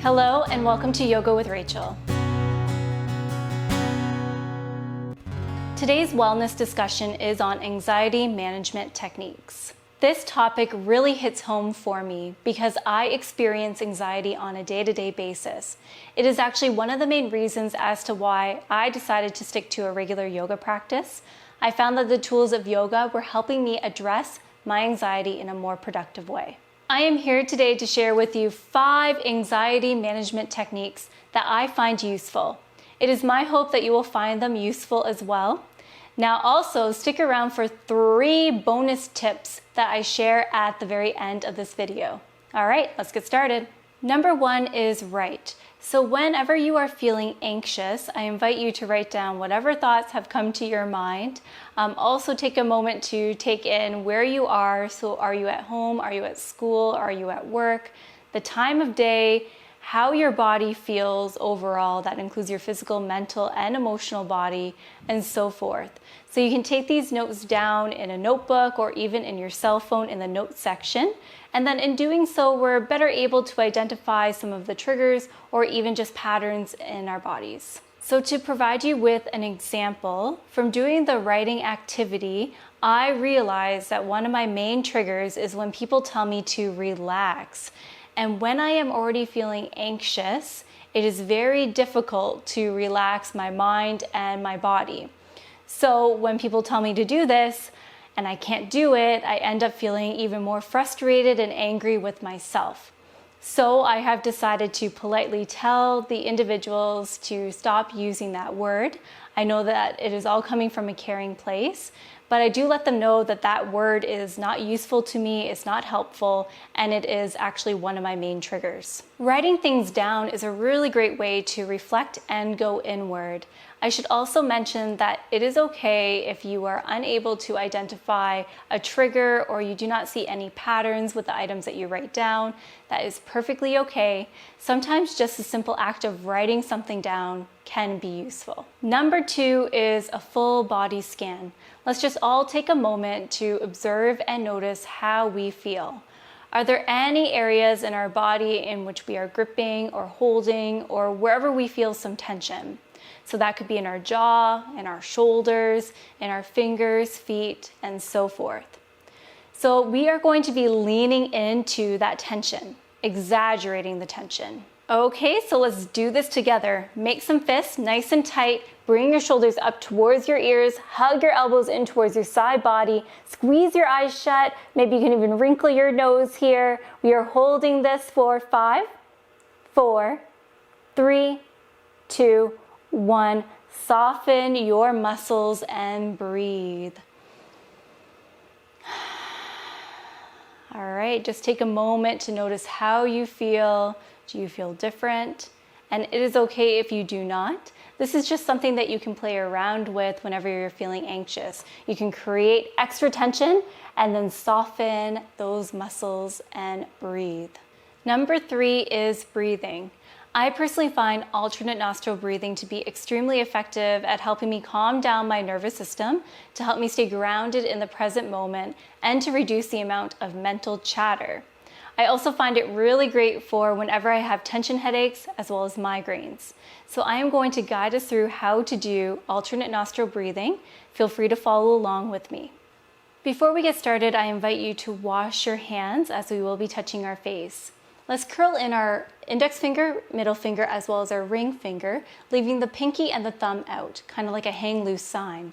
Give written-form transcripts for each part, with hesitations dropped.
Hello and welcome to Yoga with Rachel. Today's wellness discussion is on anxiety management techniques. This topic really hits home for me because I experience anxiety on a day-to-day basis. It is actually one of the main reasons as to why I decided to stick to a regular yoga practice. I found that the tools of yoga were helping me address my anxiety in a more productive way. I am here today to share with you 5 anxiety management techniques that I find useful. It is my hope that you will find them useful as well. Now also stick around for 3 bonus tips that I share at the very end of this video. All right, let's get started. Number 1 is write. So whenever you are feeling anxious, I invite you to write down whatever thoughts have come to your mind. Also take a moment to take in where you are. So are you at home? Are you at school? Are you at work? The time of day, how your body feels overall. That includes your physical, mental, and emotional body, and so forth. So you can take these notes down in a notebook or even in your cell phone in the notes section. And then in doing so, we're better able to identify some of the triggers or even just patterns in our bodies. So to provide you with an example, from doing the writing activity, I realized that one of my main triggers is when people tell me to relax. And when I am already feeling anxious, it is very difficult to relax my mind and my body. So when people tell me to do this and I can't do it, I end up feeling even more frustrated and angry with myself. So I have decided to politely tell the individuals to stop using that word. I know that it is all coming from a caring place, but I do let them know that that word is not useful to me, it's not helpful, and it is actually one of my main triggers. Writing things down is a really great way to reflect and go inward. I should also mention that it is okay if you are unable to identify a trigger or you do not see any patterns with the items that you write down. That is perfectly okay. Sometimes just the simple act of writing something down can be useful. Number 2 is a full body scan. Let's just all take a moment to observe and notice how we feel. Are there any areas in our body in which we are gripping or holding or wherever we feel some tension? So that could be in our jaw, in our shoulders, in our fingers, feet, and so forth. So we are going to be leaning into that tension, exaggerating the tension. Okay, so let's do this together. Make some fists nice and tight. Bring your shoulders up towards your ears. Hug your elbows in towards your side body. Squeeze your eyes shut. Maybe you can even wrinkle your nose here. We are holding this for 5, 4, 3, 2, 1. Soften your muscles and breathe. All right, just take a moment to notice how you feel. Do you feel different? And it is okay if you do not. This is just something that you can play around with whenever you're feeling anxious. You can create extra tension and then soften those muscles and breathe. Number 3 is breathing. I personally find alternate nostril breathing to be extremely effective at helping me calm down my nervous system, to help me stay grounded in the present moment, and to reduce the amount of mental chatter. I also find it really great for whenever I have tension headaches as well as migraines. So I am going to guide us through how to do alternate nostril breathing. Feel free to follow along with me. Before we get started, I invite you to wash your hands as we will be touching our face. Let's curl in our index finger, middle finger, as well as our ring finger, leaving the pinky and the thumb out, kind of like a hang loose sign.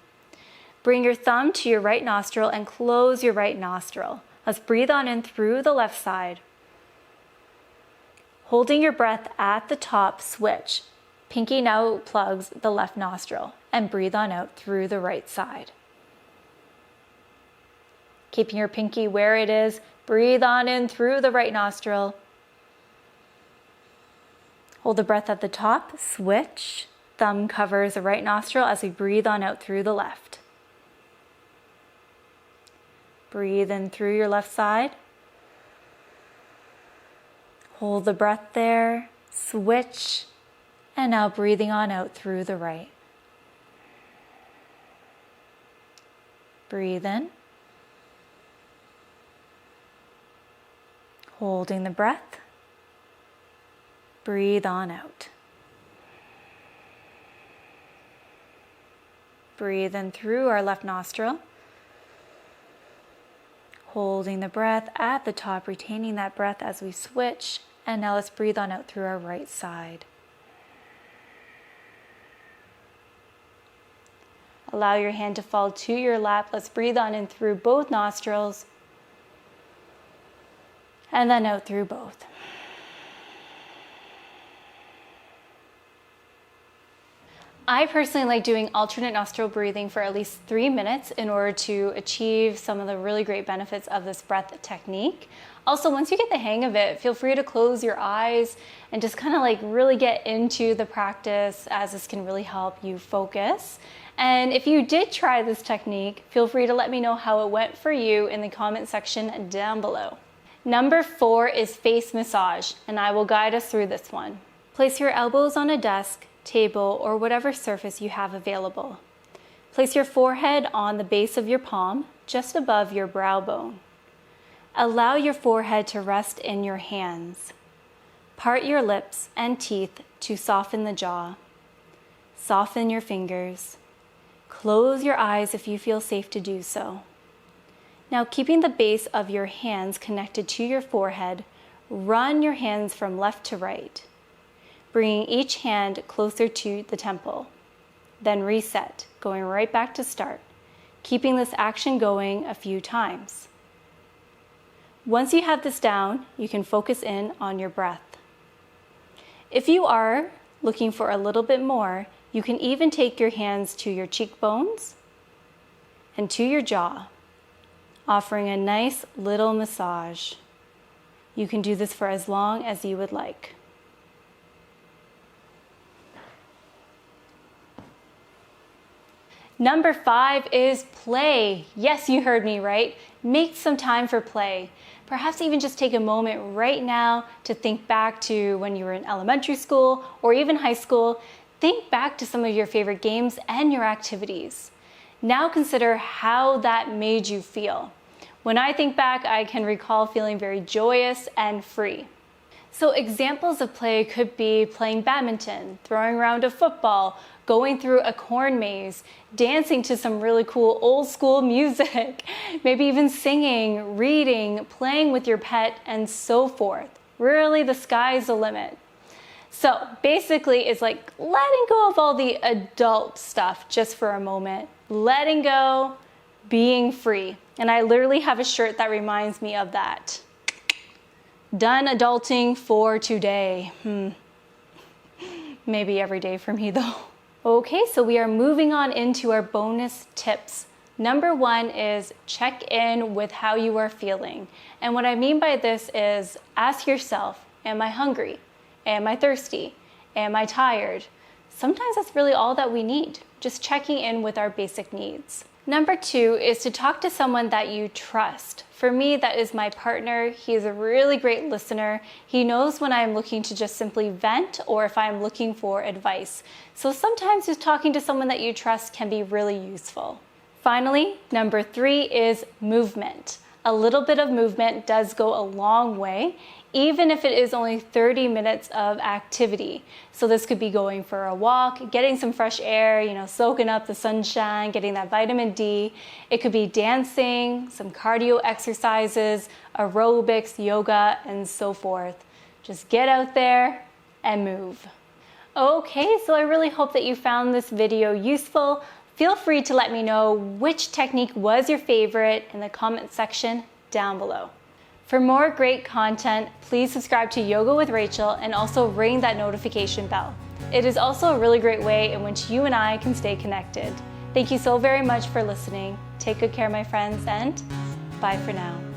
Bring your thumb to your right nostril and close your right nostril. Let's breathe on in through the left side. Holding your breath at the top, switch. Pinky now plugs the left nostril and breathe on out through the right side. Keeping your pinky where it is, breathe on in through the right nostril. Hold the breath at the top, switch. Thumb covers the right nostril as we breathe on out through the left. Breathe in through your left side. Hold the breath there, switch, and now breathing on out through the right. Breathe in. Holding the breath. Breathe on out. Breathe in through our left nostril. Holding the breath at the top, retaining that breath as we switch. And now let's breathe on out through our right side. Allow your hand to fall to your lap. Let's breathe on in through both nostrils. And then out through both. I personally like doing alternate nostril breathing for at least 3 minutes in order to achieve some of the really great benefits of this breath technique. Also, once you get the hang of it, feel free to close your eyes and just kind of like really get into the practice, as this can really help you focus. And if you did try this technique, feel free to let me know how it went for you in the comment section down below. Number 4 is face massage, and I will guide us through this one. Place your elbows on a desk, table, or whatever surface you have available. Place your forehead on the base of your palm, just above your brow bone. Allow your forehead to rest in your hands. Part your lips and teeth to soften the jaw. Soften your fingers. Close your eyes if you feel safe to do so. Now, keeping the base of your hands connected to your forehead, run your hands from left to right, bringing each hand closer to the temple. Then reset, going right back to start, keeping this action going a few times. Once you have this down, you can focus in on your breath. If you are looking for a little bit more, you can even take your hands to your cheekbones and to your jaw, offering a nice little massage. You can do this for as long as you would like. Number 5 is play. Yes, you heard me right. Make some time for play. Perhaps even just take a moment right now to think back to when you were in elementary school or even high school. Think back to some of your favorite games and your activities. Now consider how that made you feel. When I think back, I can recall feeling very joyous and free. So examples of play could be playing badminton, throwing around a football, going through a corn maze, dancing to some really cool old school music, maybe even singing, reading, playing with your pet, and so forth. Really, the sky's the limit. So basically, it's like letting go of all the adult stuff just for a moment, letting go, being free. And I literally have a shirt that reminds me of that. Done adulting for today. Maybe every day for me though. Okay, so we are moving on into our bonus tips. Number 1 is check in with how you are feeling. And what I mean by this is ask yourself, am I hungry? Am I thirsty? Am I tired? Sometimes that's really all that we need, just checking in with our basic needs. Number 2 is to talk to someone that you trust. For me, that is my partner. He is a really great listener. He knows when I'm looking to just simply vent or if I'm looking for advice. So sometimes just talking to someone that you trust can be really useful. Finally, number 3 is movement. A little bit of movement does go a long way, even if it is only 30 minutes of activity. So this could be going for a walk, getting some fresh air, soaking up the sunshine, getting that vitamin D. It could be dancing, some cardio exercises, aerobics, yoga, and so forth. Just get out there and move. Okay, so I really hope that you found this video useful. Feel free to let me know which technique was your favorite in the comment section down below. For more great content, please subscribe to Yoga with Rachel and also ring that notification bell. It is also a really great way in which you and I can stay connected. Thank you so very much for listening. Take good care, my friends, and bye for now.